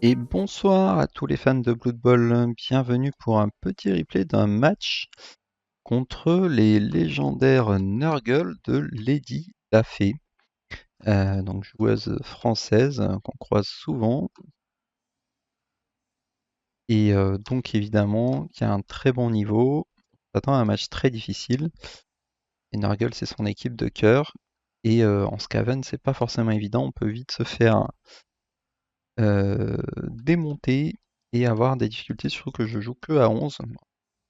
Et bonsoir à tous les fans de Blood Bowl, bienvenue pour un petit replay d'un match contre les légendaires Nurgle de Lady Lafay, donc joueuse française qu'on croise souvent, et donc évidemment qui a un très bon niveau. On s'attend à un match très difficile, et Nurgle c'est son équipe de cœur, et en Skaven c'est pas forcément évident, on peut vite se faire démonter et avoir des difficultés, surtout que je joue que à 11.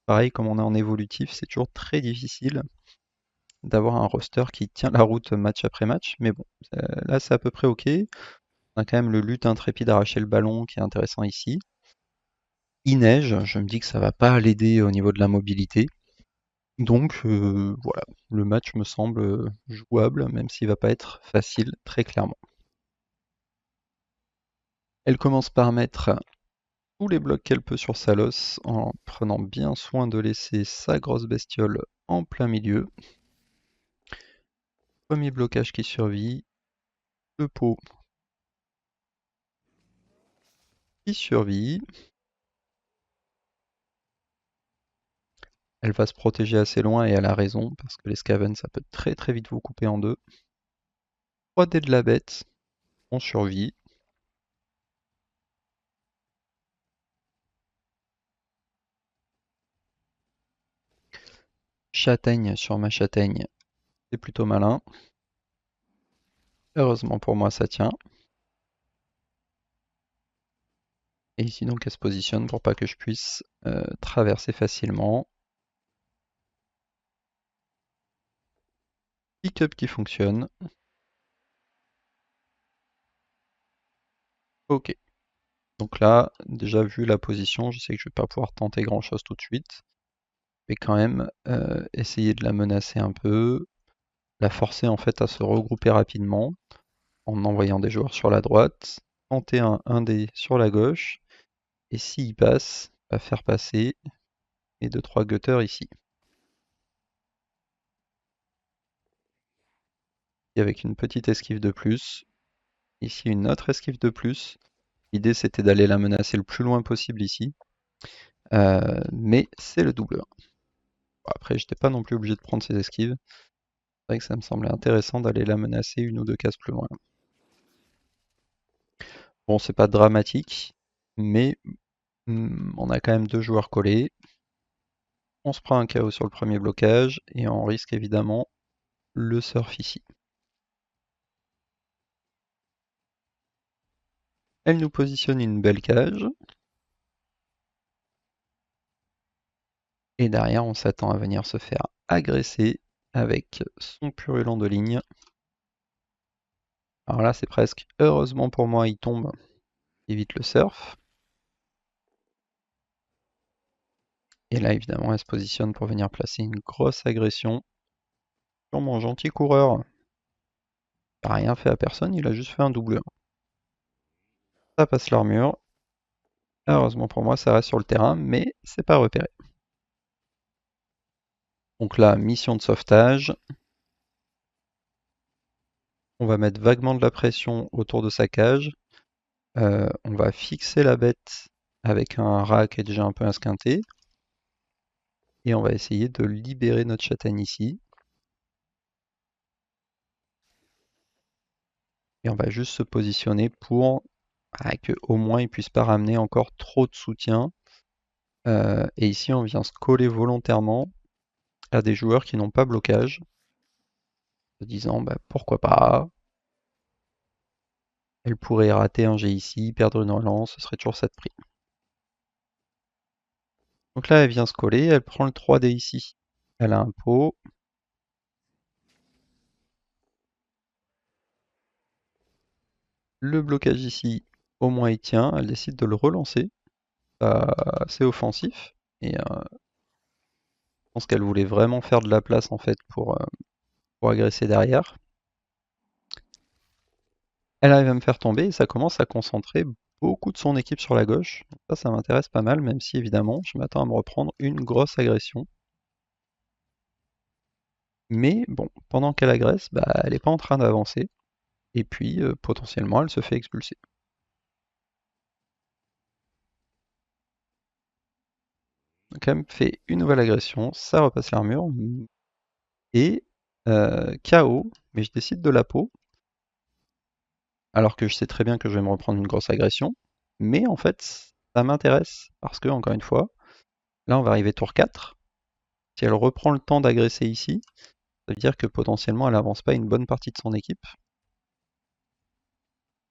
Pareil, comme on est en évolutif, c'est toujours très difficile d'avoir un roster qui tient la route match après match. Mais bon, là c'est à peu près ok. On a quand même le lutte intrépide d'arracher le ballon qui est intéressant ici. Il neige, je me dis que ça va pas l'aider au niveau de la mobilité. Donc voilà, le match me semble jouable, même s'il va pas être facile, très clairement. Elle commence par mettre tous les blocs qu'elle peut sur Salos, en prenant bien soin de laisser sa grosse bestiole en plein milieu. Premier blocage qui survit, le pot qui survit. Elle va se protéger assez loin et elle a raison, parce que les Skaven ça peut très très vite vous couper en deux. 3 dés de la bête, on survit. Châtaigne sur ma châtaigne, c'est plutôt malin. Heureusement pour moi ça tient. Et ici donc elle se positionne pour pas que je puisse traverser facilement. Pick-up qui fonctionne. Ok. Donc là, déjà vu la position, je sais que je vais pas pouvoir tenter grand chose tout de suite. Je vais quand même essayer de la menacer un peu, la forcer en fait à se regrouper rapidement en envoyant des joueurs sur la droite, tenter un 1D sur la gauche, et s'il passe, va faire passer mes 2-3 gutters ici. Et avec une petite esquive de plus, ici une autre esquive de plus. L'idée c'était d'aller la menacer le plus loin possible ici, mais c'est le double 1. Bon, après, j'étais pas non plus obligé de prendre ces esquives. C'est vrai que ça me semblait intéressant d'aller la menacer une ou deux cases plus loin. Bon, c'est pas dramatique, mais on a quand même deux joueurs collés. On se prend un KO sur le premier blocage et on risque évidemment le surf ici. Elle nous positionne une belle cage. Et derrière, on s'attend à venir se faire agresser avec son purulent de ligne. Alors là, c'est presque, heureusement pour moi, il tombe, évite le surf. Et là, évidemment, elle se positionne pour venir placer une grosse agression sur mon gentil coureur. Il n'a rien fait à personne, il a juste fait un double 1. Ça passe l'armure. Heureusement pour moi, ça reste sur le terrain, mais c'est pas repéré. Donc là, mission de sauvetage. On va mettre vaguement de la pression autour de sa cage. On va fixer la bête avec un rat qui est déjà un peu esquinté. Et on va essayer de libérer notre châtaigne ici. Et on va juste se positionner pour qu'au moins il ne puisse pas ramener encore trop de soutien. Et ici, on vient se coller volontairement à des joueurs qui n'ont pas blocage, en se disant bah, pourquoi pas. Elle pourrait rater un jet ici, perdre une relance, ce serait toujours ça de prix. Donc là, elle vient se coller, elle prend le 3D ici. Elle a un pot. Le blocage ici, au moins il tient. Elle décide de le relancer. C'est offensif. Et je pense qu'elle voulait vraiment faire de la place en fait pour agresser derrière. Elle arrive à me faire tomber et ça commence à concentrer beaucoup de son équipe sur la gauche. Ça m'intéresse pas mal, même si évidemment je m'attends à me reprendre une grosse agression. Mais bon, pendant qu'elle agresse, bah, elle n'est pas en train d'avancer. Et puis potentiellement elle se fait expulser. quand même fait une nouvelle agression, ça repasse l'armure, et KO, mais je décide de la peau, alors que je sais très bien que je vais me reprendre une grosse agression, mais en fait, ça m'intéresse, parce que, encore une fois, là on va arriver tour 4, si elle reprend le temps d'agresser ici, ça veut dire que potentiellement elle avance pas une bonne partie de son équipe,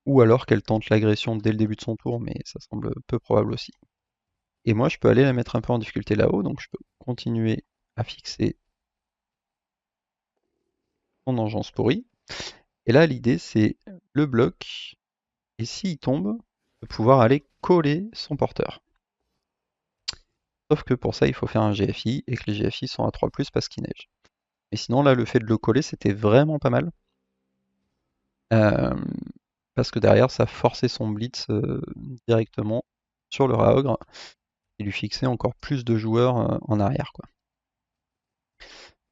ou alors qu'elle tente l'agression dès le début de son tour, mais ça semble peu probable aussi. Et moi je peux aller la mettre un peu en difficulté là-haut, donc je peux continuer à fixer son engeance pourrie. Et là l'idée c'est le bloc, et s'il tombe, de pouvoir aller coller son porteur. Sauf que pour ça il faut faire un GFI, et que les GFI sont à 3+, parce qu'il neige. Mais sinon là le fait de le coller c'était vraiment pas mal. Euh, parce que derrière ça forçait son blitz directement sur le Raogre et lui fixait encore plus de joueurs en arrière, quoi.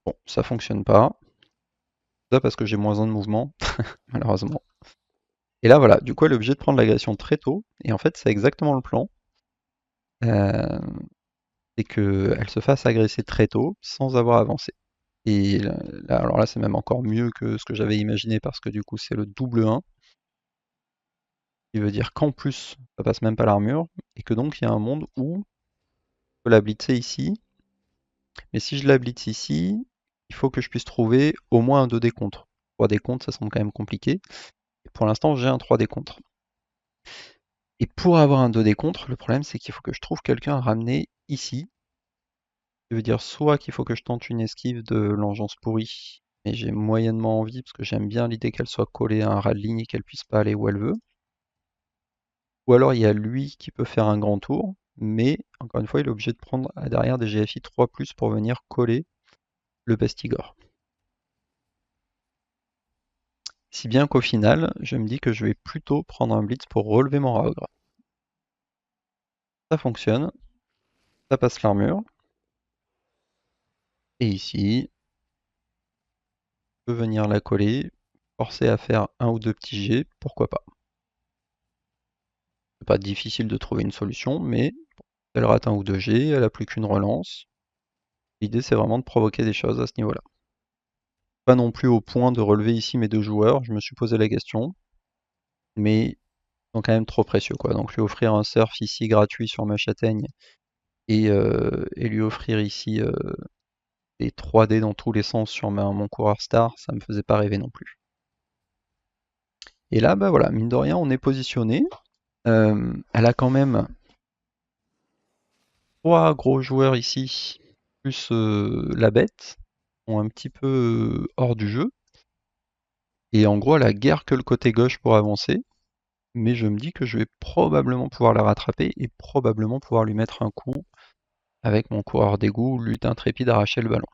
Bon, ça fonctionne pas. Ça parce que j'ai moins 1 de mouvement, malheureusement. Et là voilà, du coup elle est obligée de prendre l'agression très tôt, et en fait c'est exactement le plan. Euh, c'est qu'elle se fasse agresser très tôt sans avoir avancé. Et là, alors là c'est même encore mieux que ce que j'avais imaginé parce que du coup c'est le double 1, qui veut dire qu'en plus ça passe même pas l'armure, et que donc il y a un monde où je peux la blitzer ici, mais si je la blitz ici, il faut que je puisse trouver au moins un 2D contre. 3D contre ça semble quand même compliqué, et pour l'instant j'ai un 3D contre. Et pour avoir un 2D contre, le problème c'est qu'il faut que je trouve quelqu'un à ramener ici. Ça veut dire soit qu'il faut que je tente une esquive de l'engeance pourrie, mais j'ai moyennement envie parce que j'aime bien l'idée qu'elle soit collée à un ras de ligne et qu'elle puisse pas aller où elle veut. Ou alors il y a lui qui peut faire un grand tour, mais encore une fois il est obligé de prendre derrière des GFI 3+ pour venir coller le Pestigore. Si bien qu'au final, je me dis que je vais plutôt prendre un blitz pour relever mon Raogre. Ça fonctionne, ça passe l'armure. Et ici, je peux venir la coller, forcer à faire un ou deux petits jets, pourquoi pas. C'est pas difficile de trouver une solution, mais elle rate un ou deux jets, elle a plus qu'une relance. L'idée c'est vraiment de provoquer des choses à ce niveau-là. Pas non plus au point de relever ici mes deux joueurs, je me suis posé la question, mais ils sont quand même trop précieux, quoi. Donc lui offrir un surf ici gratuit sur ma châtaigne et lui offrir ici des 3D dans tous les sens sur mon coureur star, ça me faisait pas rêver non plus. Et là, bah voilà, mine de rien, on est positionné. Elle a quand même 3 gros joueurs ici, plus la bête, sont un petit peu hors du jeu. Et en gros, elle a guère que le côté gauche pour avancer. Mais je me dis que je vais probablement pouvoir la rattraper et probablement pouvoir lui mettre un coup avec mon coureur d'égout, lutte intrépide, arracher le ballon.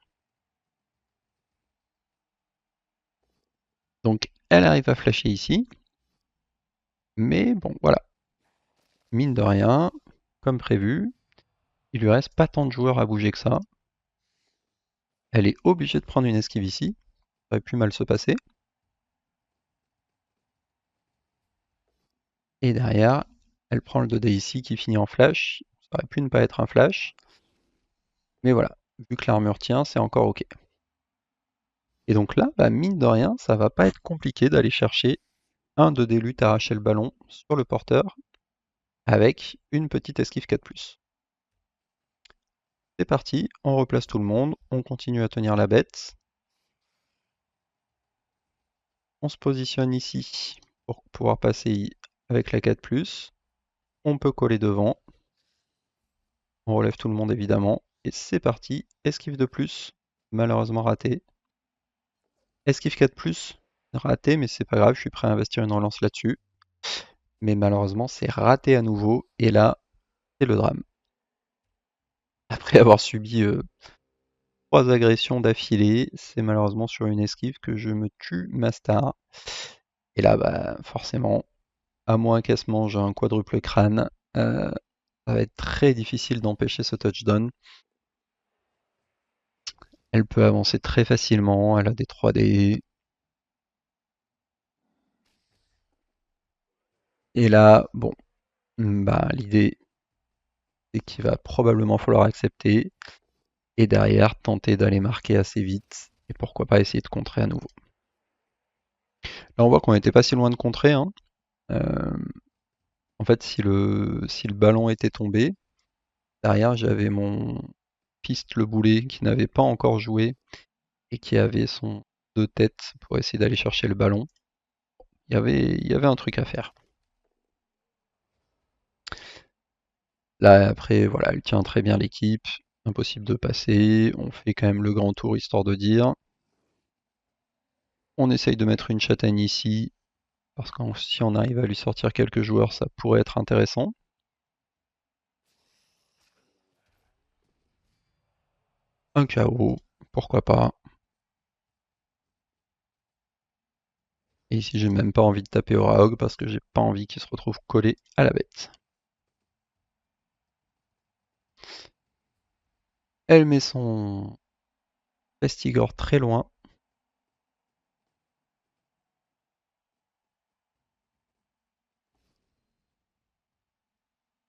Donc elle arrive à flasher ici. Mais bon, voilà. Mine de rien, comme prévu, il lui reste pas tant de joueurs à bouger que ça. Elle est obligée de prendre une esquive ici. Ça aurait pu mal se passer. Et derrière, elle prend le 2D ici qui finit en flash. Ça aurait pu ne pas être un flash. Mais voilà, vu que l'armure tient, c'est encore ok. Et donc là, bah, mine de rien, ça va pas être compliqué d'aller chercher un 2D lutte arracher le ballon sur le porteur avec une petite esquive 4+. C'est parti, on replace tout le monde, on continue à tenir la bête. On se positionne ici pour pouvoir passer avec la 4+. On peut coller devant. On relève tout le monde évidemment. Et c'est parti, esquive de plus, malheureusement raté. Esquive 4+, raté, mais c'est pas grave, je suis prêt à investir une relance là-dessus. Mais malheureusement, c'est raté à nouveau, et là, c'est le drame. Après avoir subi 3 agressions d'affilée, c'est malheureusement sur une esquive que je me tue ma star. Et là, bah, forcément, à moins qu'elle se mange un quadruple crâne, ça va être très difficile d'empêcher ce touchdown. Elle peut avancer très facilement, elle a des 3D. Et là, bon, bah, l'idée, et qu'il va probablement falloir accepter. Et derrière, tenter d'aller marquer assez vite. Et pourquoi pas essayer de contrer à nouveau. Là, on voit qu'on n'était pas si loin de contrer, hein. Euh, En fait, si le ballon était tombé, derrière, j'avais mon piste le boulet qui n'avait pas encore joué et qui avait son deux têtes pour essayer d'aller chercher le ballon. Il y avait un truc à faire. Là, après, voilà, elle tient très bien l'équipe. Impossible de passer. On fait quand même le grand tour histoire de dire. On essaye de mettre une châtaigne ici, parce que si on arrive à lui sortir quelques joueurs, ça pourrait être intéressant. Un KO, pourquoi pas. Et ici, j'ai même pas envie de taper au Raog parce que j'ai pas envie qu'il se retrouve collé à la bête. Elle met son Festigor très loin.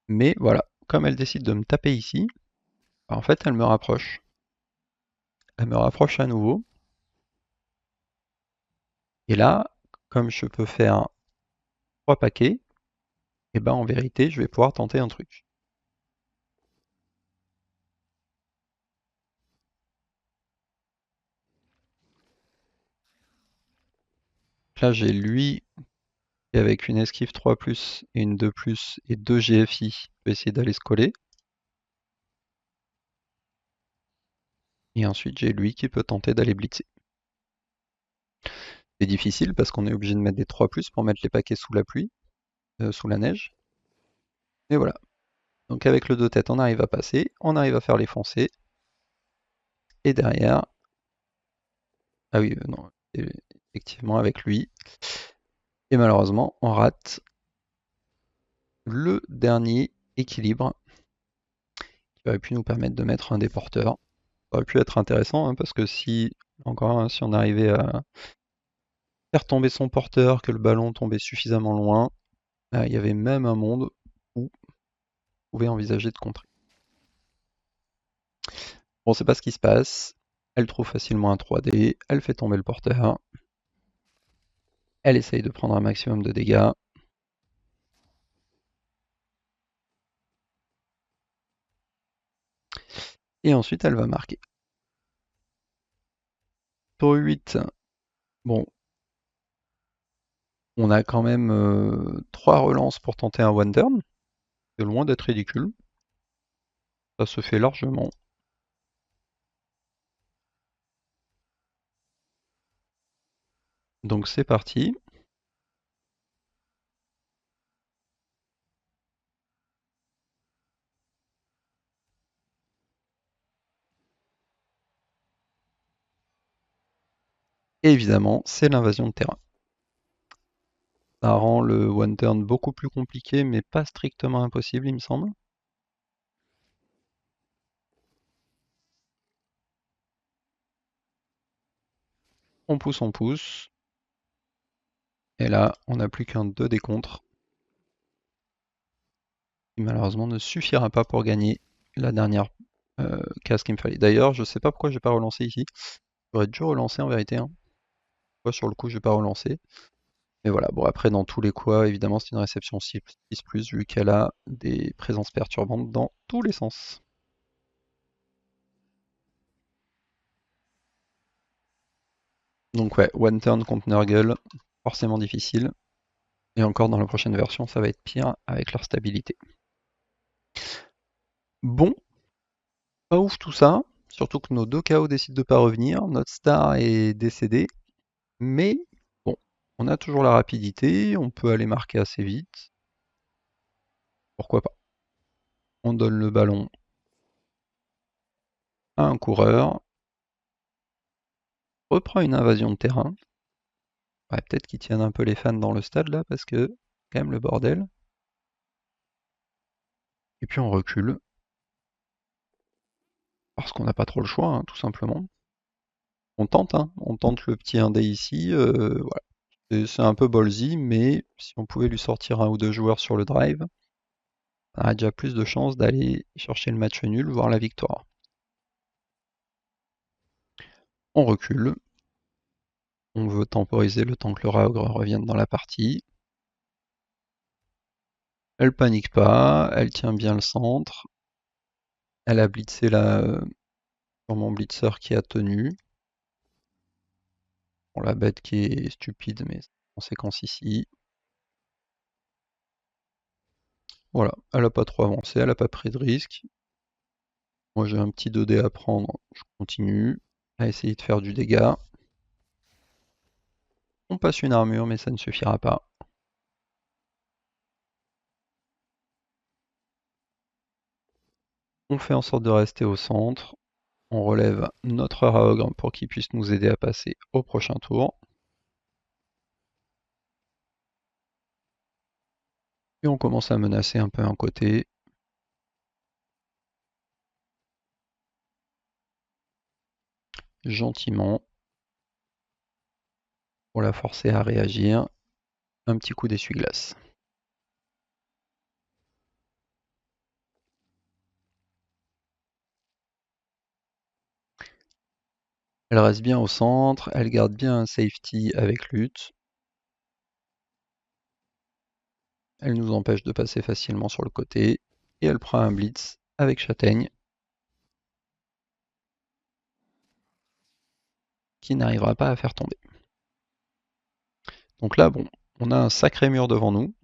Mais voilà, comme elle décide de me taper ici, bah, en fait, elle me rapproche. Elle me rapproche à nouveau. Et là, comme je peux faire 3 paquets, et ben en vérité, je vais pouvoir tenter un truc. Là, j'ai lui, et avec une esquive 3+, et une 2+, et 2 GFI, je vais essayer d'aller se coller. Et ensuite, j'ai lui qui peut tenter d'aller blitzer. C'est difficile parce qu'on est obligé de mettre des 3+, pour mettre les paquets sous la pluie, sous la neige. Et voilà. Donc avec le 2 têtes, on arrive à passer, on arrive à faire les foncés. Et derrière, ah oui, non, effectivement avec lui. Et malheureusement, on rate le dernier équilibre qui aurait pu nous permettre de mettre un des porteurs. Ça aurait pu être intéressant, hein, parce que si, encore, hein, si on arrivait à faire tomber son porteur, que le ballon tombait suffisamment loin, il y avait même un monde où on pouvait envisager de contrer. Bon, c'est pas ce qui se passe. Elle trouve facilement un 3D, elle fait tomber le porteur, elle essaye de prendre un maximum de dégâts. Et ensuite, elle va marquer. Tour 8, bon, on a quand même 3 relances pour tenter un one turn. C'est loin d'être ridicule. Ça se fait largement. Donc c'est parti. Et évidemment, c'est l'invasion de terrain. Ça rend le one turn beaucoup plus compliqué, mais pas strictement impossible, il me semble. On pousse, on pousse. Et là, on n'a plus qu'un 2 des contres, qui malheureusement ne suffira pas pour gagner la dernière case qu'il me fallait. D'ailleurs, je sais pas pourquoi j'ai pas relancé ici. J'aurais dû relancer en vérité, hein. Pourquoi sur le coup j'ai pas relancé. Mais voilà, bon après dans tous les quoi, évidemment c'est une réception 6+, vu qu'elle a des présences perturbantes dans tous les sens. Donc ouais, one turn contre Nurgle, forcément difficile. Et encore dans la prochaine version, ça va être pire avec leur stabilité. Bon, pas ouf tout ça, surtout que nos deux KO décident de pas revenir, notre star est décédé, mais bon, on a toujours la rapidité, on peut aller marquer assez vite, pourquoi pas. On donne le ballon à un coureur, reprend une invasion de terrain. Ouais, peut-être qu'ils tiennent un peu les fans dans le stade là, parce que quand même le bordel. Et puis on recule, parce qu'on n'a pas trop le choix, hein, tout simplement. On tente, hein, on tente le petit indé ici, voilà. C'est un peu ballsy, mais si on pouvait lui sortir un ou deux joueurs sur le drive, on a déjà plus de chances d'aller chercher le match nul, voire la victoire. On recule. On veut temporiser le temps que le Raogre revienne dans la partie. Elle panique pas, elle tient bien le centre. Elle a blitzé là sur mon blitzer qui a tenu. Bon, la bête qui est stupide, mais conséquence ici. Voilà, elle a pas trop avancé, elle a pas pris de risque. Moi j'ai un petit 2D à prendre, je continue à essayer de faire du dégât. On passe une armure, mais ça ne suffira pas. On fait en sorte de rester au centre. On relève notre Raogre pour qu'il puisse nous aider à passer au prochain tour. Et on commence à menacer un peu un côté. Gentiment. Pour la forcer à réagir. Un petit coup d'essuie-glace. Elle reste bien au centre, elle garde bien un safety avec lutte. Elle nous empêche de passer facilement sur le côté. Et elle prend un blitz avec châtaigne. Qui n'arrivera pas à faire tomber. Donc là, bon, on a un sacré mur devant nous.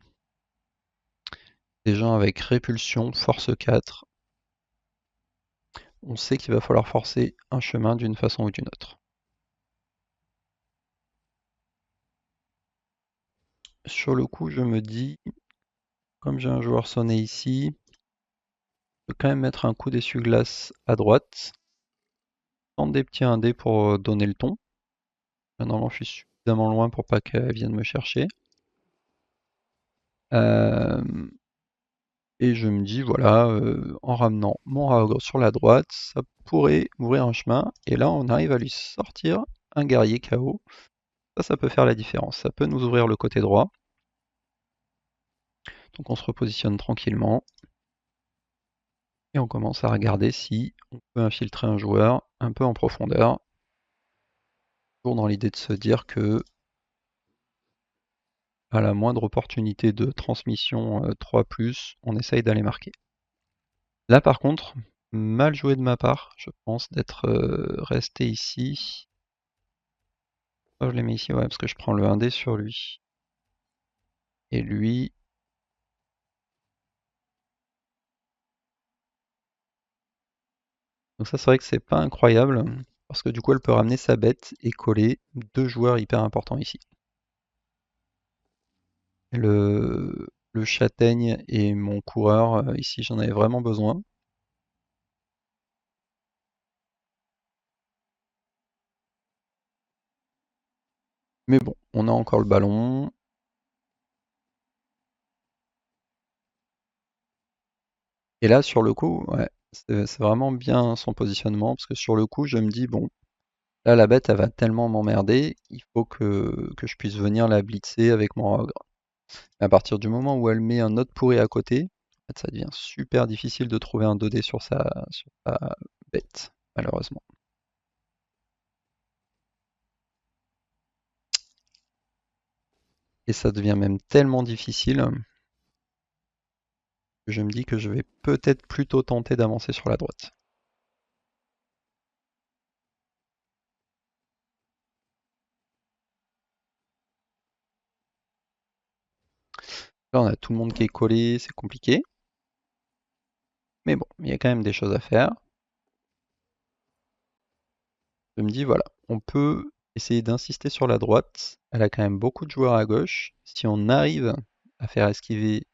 Des gens avec répulsion, force 4. On sait qu'il va falloir forcer un chemin d'une façon ou d'une autre. Sur le coup, je me dis, comme j'ai un joueur sonné ici, je peux quand même mettre un coup d'essuie-glace à droite. Tente des petits 1D pour donner le ton. Normalement, je suis suffisamment loin pour pas qu'elle vienne me chercher. Et je me dis, voilà, en ramenant mon Raogre sur la droite, ça pourrait m'ouvrir un chemin. Et là, on arrive à lui sortir un guerrier KO. Ça peut faire la différence. Ça peut nous ouvrir le côté droit. Donc on se repositionne tranquillement. Et on commence à regarder si on peut infiltrer un joueur un peu en profondeur. Toujours dans l'idée de se dire que à la moindre opportunité de transmission 3+, on essaye d'aller marquer. Là par contre, mal joué de ma part, je pense, d'être resté ici. Oh, je l'ai mis ici, ouais, parce que je prends le 1D sur lui. Et lui... Donc ça c'est vrai que c'est pas incroyable, parce que du coup elle peut ramener sa bête et coller deux joueurs hyper importants ici. Le châtaigne et mon coureur, ici j'en avais vraiment besoin. Mais bon, on a encore le ballon. Et là, sur le coup, ouais, c'est vraiment bien son positionnement, parce que sur le coup, je me dis, bon, là, la bête, elle va tellement m'emmerder, il faut que je puisse venir la blitzer avec mon ogre. Mais à partir du moment où elle met un autre pourri à côté, en fait, ça devient super difficile de trouver un 2D sur sa bête, malheureusement. Et ça devient même tellement difficile que je me dis que je vais peut-être plutôt tenter d'avancer sur la droite. Là, on a tout le monde qui est collé, c'est compliqué. Mais bon, il y a quand même des choses à faire. Je me dis, voilà, on peut essayer d'insister sur la droite. Elle a quand même beaucoup de joueurs à gauche. Si on arrive à faire esquiver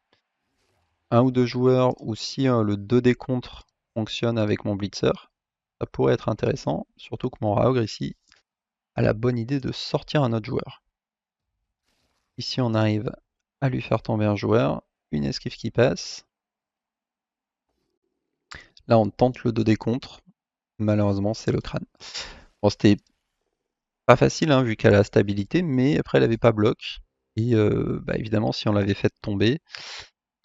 un ou deux joueurs, ou si le 2D contre fonctionne avec mon blitzer, ça pourrait être intéressant. Surtout que mon Raogre ici a la bonne idée de sortir un autre joueur. Ici, on arrive à lui faire tomber un joueur. Une esquive qui passe. Là, on tente le 2D contre. Malheureusement, c'est le crâne. Bon, c'était pas facile, hein, vu qu'elle a la stabilité, mais après elle avait pas bloc. Et bah, évidemment, si on l'avait fait tomber,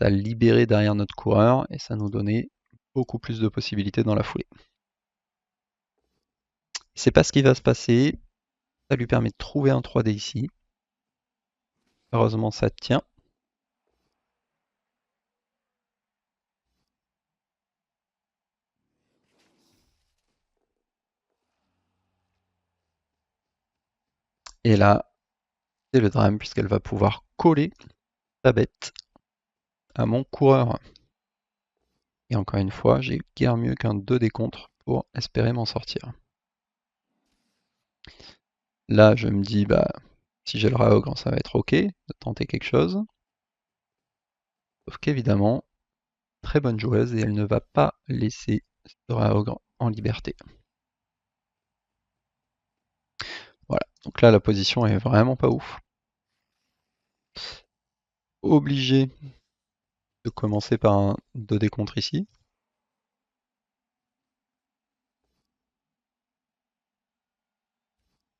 à libérer derrière notre coureur et ça nous donnait beaucoup plus de possibilités dans la foulée. C'est pas ce qui va se passer. Ça lui permet de trouver un 3D ici. Heureusement, ça tient. Et là, c'est le drame puisqu'elle va pouvoir coller sa bête à mon coureur. Et encore une fois, j'ai guère mieux qu'un 2D contre pour espérer m'en sortir. Là, je me dis, bah, si j'ai le Raogre, ça va être ok de tenter quelque chose. Sauf qu'évidemment, très bonne joueuse et elle ne va pas laisser ce Raogre en liberté. Voilà, donc là, la position est vraiment pas ouf. Obligé de commencer par un 2D contre ici.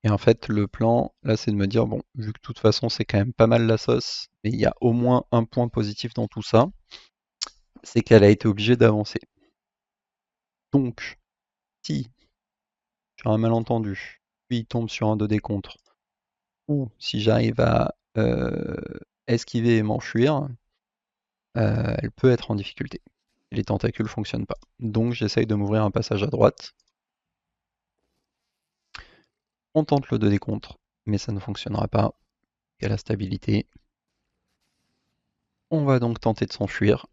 Et en fait, le plan, là, c'est de me dire, bon, vu que de toute façon, c'est quand même pas mal la sauce, mais il y a au moins un point positif dans tout ça, c'est qu'elle a été obligée d'avancer. Donc, si, sur un malentendu, lui il tombe sur un 2D contre, ou si j'arrive à esquiver et m'enfuir, elle peut être en difficulté. Et les tentacules fonctionnent pas. Donc, j'essaye de m'ouvrir un passage à droite. On tente le 2D contre, mais ça ne fonctionnera pas. Il y a la stabilité. On va donc tenter de s'enfuir,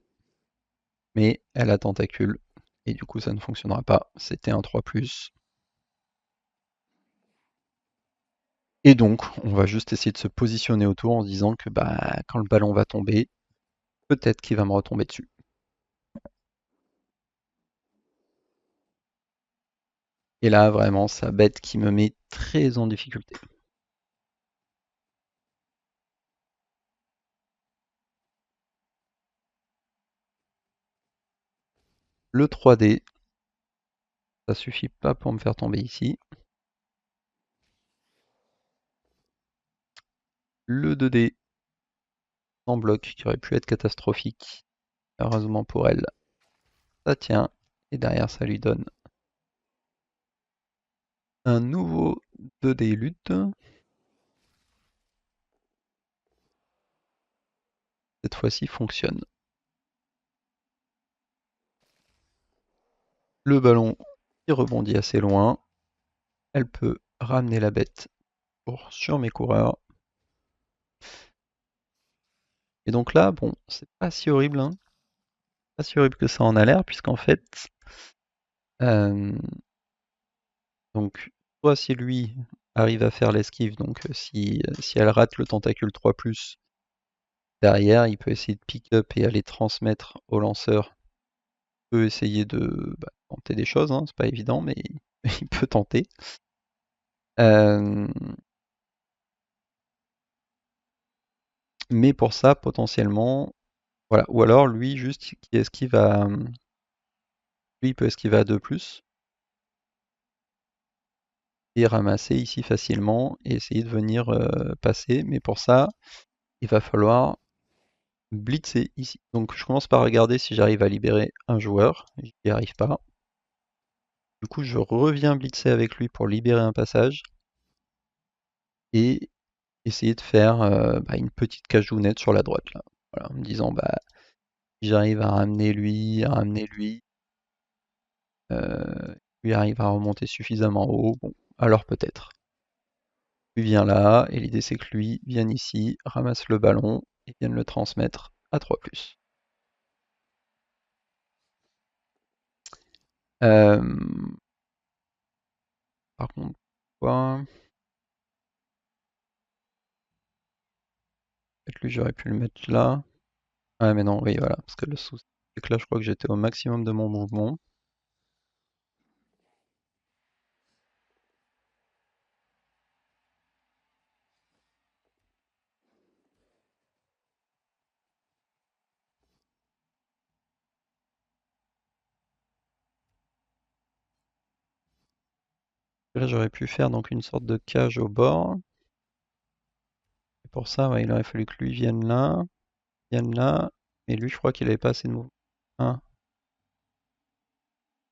mais elle a tentacule, et du coup ça ne fonctionnera pas. C'était un 3+. Et donc, on va juste essayer de se positionner autour en se disant que bah, quand le ballon va tomber, peut-être qu'il va me retomber dessus. Et là, vraiment, ça bête qui me met très en difficulté. Le 3D, ça suffit pas pour me faire tomber ici. Le 2D en bloc, qui aurait pu être catastrophique, heureusement pour elle, ça tient. Et derrière, ça lui donne un nouveau 2D lutte. Cette fois-ci fonctionne. Le ballon qui rebondit assez loin. Elle peut ramener la bête sur mes coureurs. Et donc là, bon, c'est pas si horrible, hein. Pas si horrible que ça en a l'air, puisqu'en fait, euh, donc, soit si lui arrive à faire l'esquive, donc si elle rate le tentacule 3+, derrière, il peut essayer de pick-up et aller transmettre au lanceur. Il peut essayer de tenter des choses, hein, c'est pas évident, mais il peut tenter. Euh, mais pour ça, potentiellement, voilà. Ou alors lui, juste qui esquive à. Lui, il peut esquiver à 2+, et ramasser ici facilement et essayer de venir passer. Mais pour ça, il va falloir blitzer ici. Donc je commence par regarder si j'arrive à libérer un joueur. J'y arrive pas. Du coup, je reviens blitzer avec lui pour libérer un passage et essayer de faire une petite cajounette sur la droite là. Voilà, en me disant bah si j'arrive à ramener lui arrive à remonter suffisamment haut, bon, alors peut-être. Lui vient là, et l'idée c'est que lui vienne ici, ramasse le ballon, et vienne le transmettre à 3+. Euh, Par contre, quoi? Peut-être lui j'aurais pu le mettre là. Ah mais non, oui voilà, parce que le souci c'est que là je crois que j'étais au maximum de mon mouvement. Là j'aurais pu faire donc une sorte de cage au bord. Et pour ça, ouais, il aurait fallu que lui vienne là, Mais lui, je crois qu'il avait pas assez de mouvement. 1,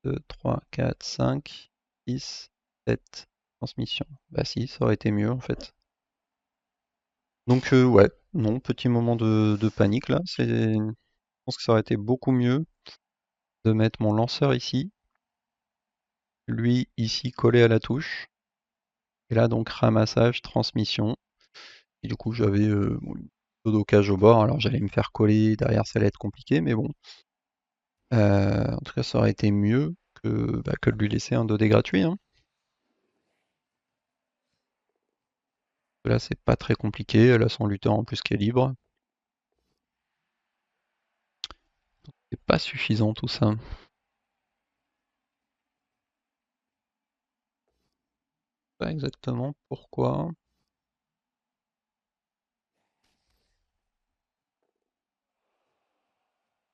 2, 3, 4, 5, 6, 7. Transmission. Bah si, ça aurait été mieux en fait. Donc ouais, non, petit moment de panique là. Je pense que ça aurait été beaucoup mieux de mettre mon lanceur ici, lui ici collé à la touche, et là donc ramassage, transmission. Et du coup j'avais bon, une pseudo cage au bord, alors j'allais me faire coller, derrière ça allait être compliqué, mais bon. En tout cas ça aurait été mieux que de lui laisser un 2D gratuit, hein. Là c'est pas très compliqué, elle a son lutteur en plus qui est libre. C'est pas suffisant tout ça. Pas exactement pourquoi.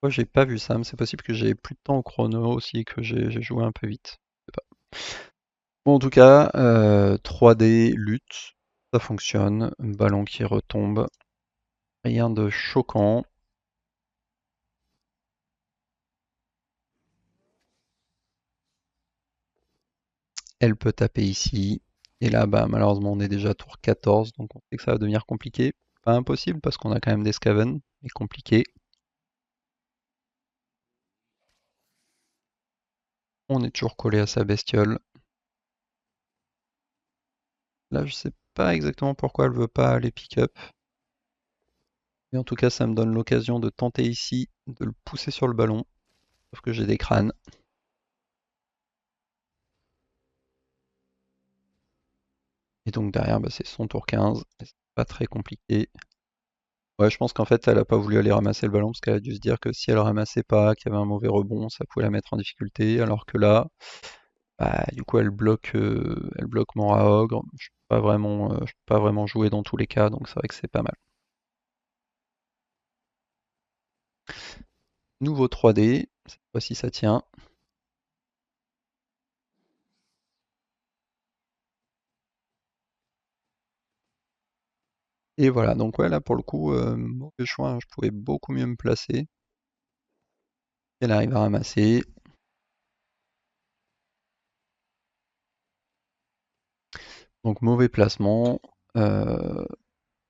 Moi j'ai pas vu ça, mais c'est possible que j'ai plus de temps au chrono aussi et que j'ai joué un peu vite. Je sais pas. Bon, en tout cas, 3D, lutte, ça fonctionne. Ballon qui retombe. Rien de choquant. Elle peut taper ici. Et là, bah, malheureusement, on est déjà tour 14, donc on sait que ça va devenir compliqué. Pas impossible, parce qu'on a quand même des Skaven, mais compliqué. On est toujours collé à sa bestiole. Là, je sais pas exactement pourquoi elle veut pas aller pick-up. Mais en tout cas, ça me donne l'occasion de tenter ici de le pousser sur le ballon. Sauf que j'ai des crânes. Et donc derrière, bah, c'est son tour 15. Et c'est pas très compliqué. Ouais, je pense qu'en fait, elle a pas voulu aller ramasser le ballon parce qu'elle a dû se dire que si elle ramassait pas, qu'il y avait un mauvais rebond, ça pouvait la mettre en difficulté. Alors que là, bah, du coup, elle bloque mon Raogre. Je peux pas vraiment jouer dans tous les cas, donc c'est vrai que c'est pas mal. Nouveau 3D, cette fois-ci ça tient. Et voilà, donc ouais, là pour le coup, mauvais choix, hein, je pouvais beaucoup mieux me placer. Elle arrive à ramasser. Donc mauvais placement. Euh,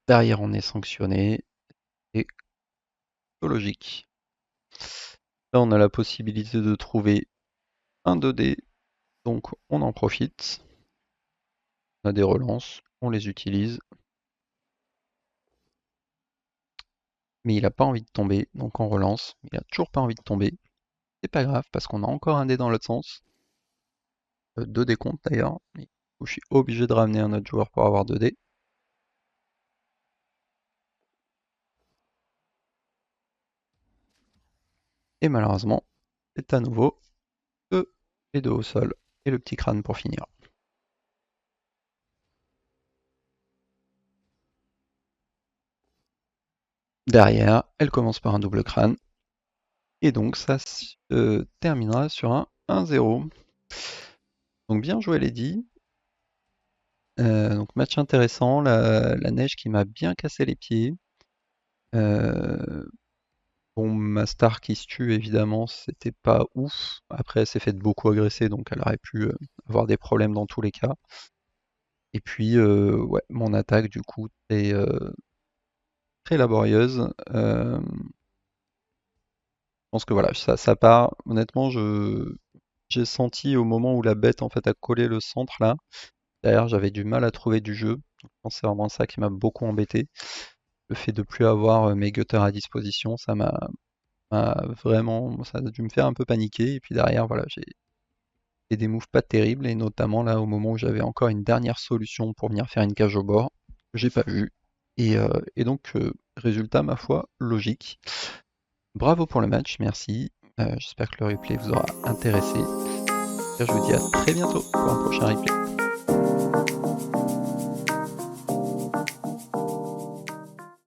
Derrière on est sanctionné. Et logique. Là on a la possibilité de trouver un 2D, donc on en profite. On a des relances, on les utilise. Mais il n'a pas envie de tomber, donc on relance. Il a toujours pas envie de tomber. C'est pas grave parce qu'on a encore un dé dans l'autre sens. Deux décomptes d'ailleurs. Du coup, je suis obligé de ramener un autre joueur pour avoir 2 dés. Et malheureusement, c'est à nouveau eux les deux au sol et le petit crâne pour finir. Derrière, elle commence par un double crâne. Et donc ça se terminera sur un 1-0. Donc bien joué Lady. Donc match intéressant, la neige qui m'a bien cassé les pieds. Euh, Bon, ma star qui se tue, évidemment, c'était pas ouf. Après, elle s'est faite beaucoup agresser, donc elle aurait pu avoir des problèmes dans tous les cas. Et puis, ouais, mon attaque, du coup, est très laborieuse. Je pense que voilà, ça part. Honnêtement, j'ai senti au moment où la bête, en fait, a collé le centre, là. Derrière, j'avais du mal à trouver du jeu. Je pense que c'est vraiment ça qui m'a beaucoup embêté. Le fait de plus avoir mes gutters à disposition, m'a vraiment, ça a dû me faire un peu paniquer. Et puis derrière, voilà, j'ai fait des moves pas terribles, et notamment là, au moment où j'avais encore une dernière solution pour venir faire une cage au bord, que j'ai pas vu. Et donc, résultat, ma foi, logique. Bravo pour le match, merci. J'espère que le replay vous aura intéressé. Et je vous dis à très bientôt pour un prochain replay.